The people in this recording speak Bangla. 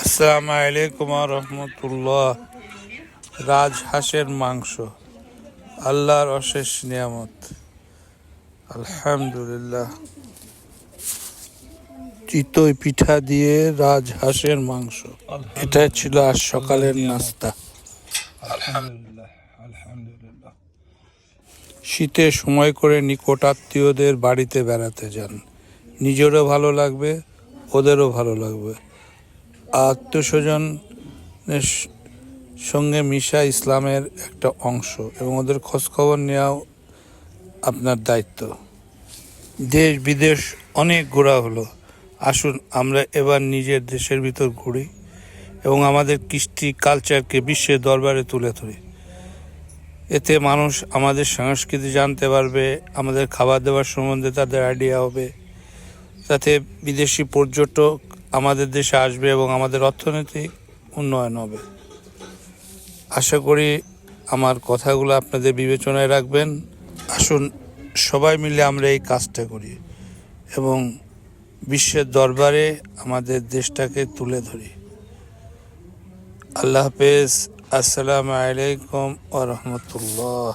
আসসালামু আলাইকুম রহমতুল্লাহ। রাজহাঁসের মাংস আল্লাহর অশেষ নিয়ামত, আলহামদুলিল্লাহ। চিতই পিঠা দিয়ে রাজহাঁসের মাংস, এটা ছিল আজ সকালের নাস্তা। আলহামদুলিল্লাহ আলহামদুলিল্লাহ। শীতে সময় করে নিকট আত্মীয়দের বাড়িতে বেড়াতে যান, নিজেরও ভালো লাগবে, ওদেরও ভালো লাগবে। আত্মীয়স্বজনের সঙ্গে মিশা ইসলামের একটা অংশ এবং ওদের খোঁজখবর নেওয়াও আপনার দায়িত্ব। দেশ বিদেশ অনেক ঘোরা হলো, আসুন আমরা এবার নিজের দেশের ভিতর ঘুরি এবং আমাদের কৃষ্টি কালচারকে বিশ্বের দরবারে তুলে ধরি। এতে মানুষ আমাদের সংস্কৃতি জানতে পারবে, আমাদের খাবার দাবার সম্বন্ধে তাদের আইডিয়া হবে, যাতে বিদেশি পর্যটক আমাদের দেশে আসবে এবং আমাদের অর্থনৈতিক উন্নয়ন হবে। আশা করি আমার কথাগুলো আপনাদের বিবেচনায় রাখবেন। আসুন সবাই মিলে আমরা এই কাজটা করি এবং বিশ্বের দরবারে আমাদের দেশটাকে তুলে ধরি। আল্লাহ হাফেজ। আসসালামু আলাইকুম ওয়া রাহমাতুল্লাহ।